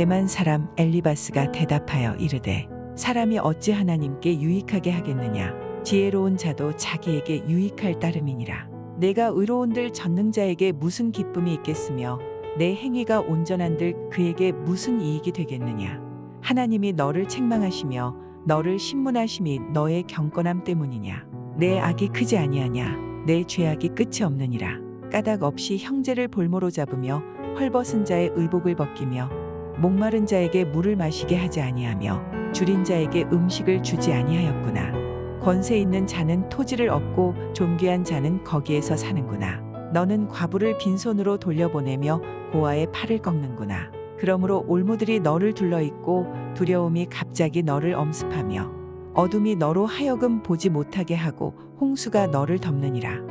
대만 사람 엘리바스가 대답하여 이르되 사람이 어찌 하나님께 유익하게 하겠느냐. 지혜로운 자도 자기에게 유익할 따름이니라. 내가 의로운들 전능자에게 무슨 기쁨이 있겠으며 내 행위가 온전한들 그에게 무슨 이익이 되겠느냐. 하나님이 너를 책망하시며 너를 신문하심이 너의 경건함 때문이냐. 내 악이 크지 아니하냐. 내 죄악이 끝이 없느니라. 까닭 없이 형제를 볼모로 잡으며 헐벗은 자의 의복을 벗기며 목마른 자에게 물을 마시게 하지 아니하며 줄인 자에게 음식을 주지 아니하였구나. 권세 있는 자는 토지를 얻고 존귀한 자는 거기에서 사는구나. 너는 과부를 빈손으로 돌려보내며 고아의 팔을 꺾는구나. 그러므로 올무들이 너를 둘러있고 두려움이 갑자기 너를 엄습하며 어둠이 너로 하여금 보지 못하게 하고 홍수가 너를 덮느니라.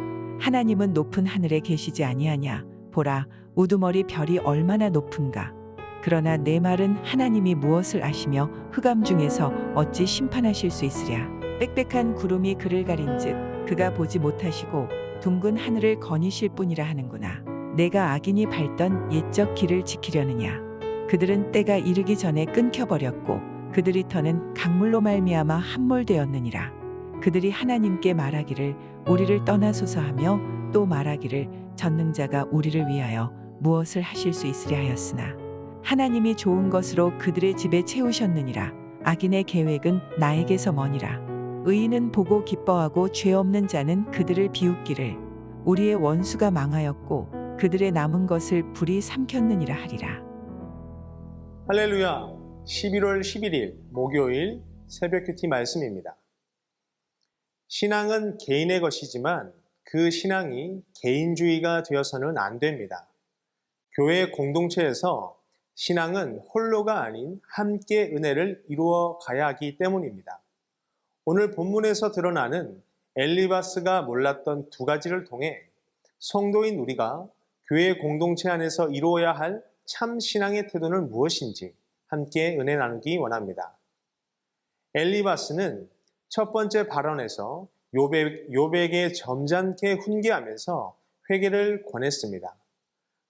하나님은 높은 하늘에 계시지 아니하냐. 보라, 우두머리 별이 얼마나 높은가. 그러나 내 말은 하나님이 무엇을 아시며 흑암 중에서 어찌 심판하실 수 있으랴. 빽빽한 구름이 그를 가린즉 그가 보지 못하시고 둥근 하늘을 거니실 뿐이라 하는구나. 내가 악인이 밟던 옛적 길을 지키려느냐. 그들은 때가 이르기 전에 끊겨버렸고 그들의 터는 강물로 말미암아 함몰되었느니라. 그들이 하나님께 말하기를 우리를 떠나소서 하며 또 말하기를 전능자가 우리를 위하여 무엇을 하실 수 있으랴 하였으나 하나님이 좋은 것으로 그들의 집에 채우셨느니라. 악인의 계획은 나에게서 머니라. 의인은 보고 기뻐하고 죄 없는 자는 그들을 비웃기를 우리의 원수가 망하였고 그들의 남은 것을 불이 삼켰느니라 하리라. 할렐루야. 11월 11일 목요일 새벽 큐티 말씀입니다. 신앙은 개인의 것이지만 그 신앙이 개인주의가 되어서는 안 됩니다. 교회 공동체에서 신앙은 홀로가 아닌 함께 은혜를 이루어 가야 하기 때문입니다. 오늘 본문에서 드러나는 엘리바스가 몰랐던 두 가지를 통해 성도인 우리가 교회 공동체 안에서 이루어야 할 참 신앙의 태도는 무엇인지 함께 은혜 나누기 원합니다. 엘리바스는 첫 번째 발언에서 욥에게 점잖게 훈계하면서 회개를 권했습니다.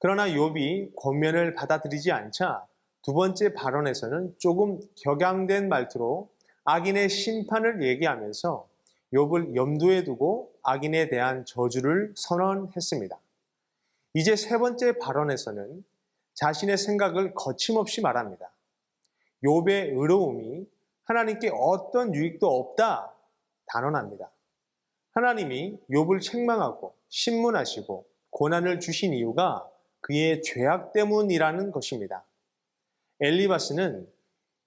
그러나 욥이 권면을 받아들이지 않자 두 번째 발언에서는 조금 격양된 말투로 악인의 심판을 얘기하면서 욥을 염두에 두고 악인에 대한 저주를 선언했습니다. 이제 세 번째 발언에서는 자신의 생각을 거침없이 말합니다. 욥의 의로움이 하나님께 어떤 유익도 없다 단언합니다. 하나님이 욥을 책망하고 신문하시고 고난을 주신 이유가 그의 죄악 때문이라는 것입니다. 엘리바스는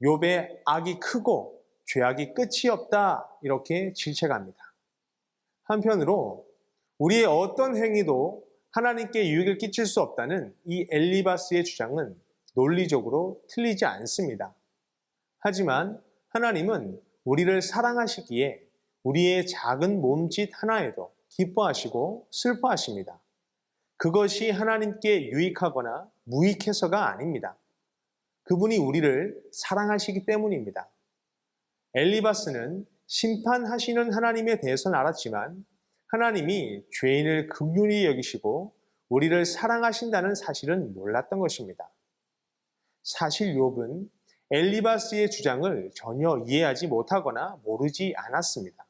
욥의 악이 크고 죄악이 끝이 없다 이렇게 질책합니다. 한편으로 우리의 어떤 행위도 하나님께 유익을 끼칠 수 없다는 이 엘리바스의 주장은 논리적으로 틀리지 않습니다. 하지만 하나님은 우리를 사랑하시기에 우리의 작은 몸짓 하나에도 기뻐하시고 슬퍼하십니다. 그것이 하나님께 유익하거나 무익해서가 아닙니다. 그분이 우리를 사랑하시기 때문입니다. 엘리바스는 심판하시는 하나님에 대해서는 알았지만 하나님이 죄인을 긍휼히 여기시고 우리를 사랑하신다는 사실은 몰랐던 것입니다. 사실 욥은 엘리바스의 주장을 전혀 이해하지 못하거나 모르지 않았습니다.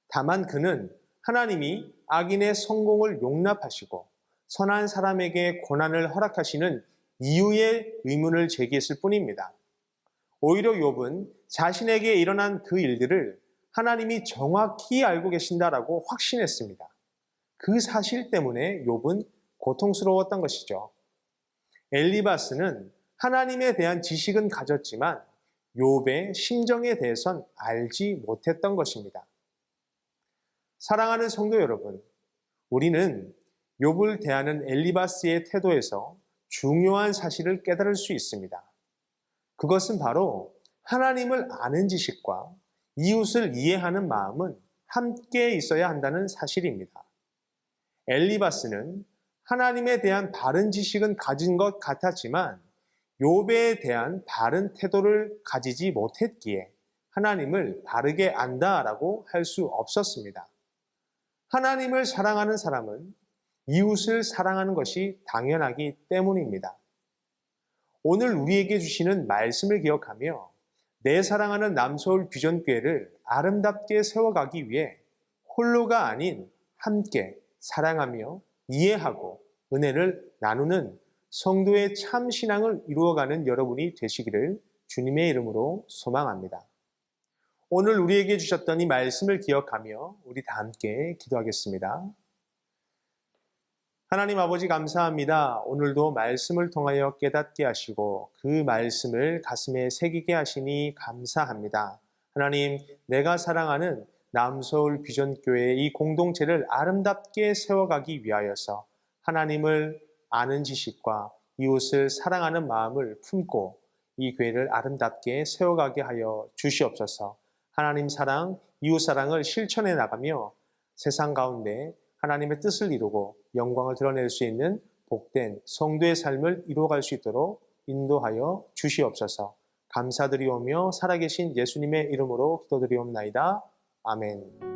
다만 그는 하나님이 악인의 성공을 용납하시고 선한 사람에게 고난을 허락하시는 이유의 의문을 제기했을 뿐입니다. 오히려 욥은 자신에게 일어난 그 일들을 하나님이 정확히 알고 계신다라고 확신했습니다. 그 사실 때문에 욥은 고통스러웠던 것이죠. 엘리바스는 하나님에 대한 지식은 가졌지만 욥의 심정에 대해선 알지 못했던 것입니다. 사랑하는 성도 여러분, 우리는 욥을 대하는 엘리바스의 태도에서 중요한 사실을 깨달을 수 있습니다. 그것은 바로 하나님을 아는 지식과 이웃을 이해하는 마음은 함께 있어야 한다는 사실입니다. 엘리바스는 하나님에 대한 바른 지식은 가진 것 같았지만 욥에 대한 바른 태도를 가지지 못했기에 하나님을 바르게 안다라고 할 수 없었습니다. 하나님을 사랑하는 사람은 이웃을 사랑하는 것이 당연하기 때문입니다. 오늘 우리에게 주시는 말씀을 기억하며 내 사랑하는 남서울 비전교회를 아름답게 세워가기 위해 홀로가 아닌 함께 사랑하며 이해하고 은혜를 나누는 성도의 참 신앙을 이루어가는 여러분이 되시기를 주님의 이름으로 소망합니다. 오늘 우리에게 주셨던 이 말씀을 기억하며 우리 다 함께 기도하겠습니다. 하나님 아버지 감사합니다. 오늘도 말씀을 통하여 깨닫게 하시고 그 말씀을 가슴에 새기게 하시니 감사합니다. 하나님, 내가 사랑하는 남서울 비전교회의 이 공동체를 아름답게 세워가기 위하여서 하나님을 아는 지식과 이웃을 사랑하는 마음을 품고 이 교회를 아름답게 세워가게 하여 주시옵소서. 하나님 사랑, 이웃 사랑을 실천해 나가며 세상 가운데 하나님의 뜻을 이루고 영광을 드러낼 수 있는 복된 성도의 삶을 이루어갈 수 있도록 인도하여 주시옵소서. 감사드리오며 살아계신 예수님의 이름으로 기도드리옵나이다. 아멘.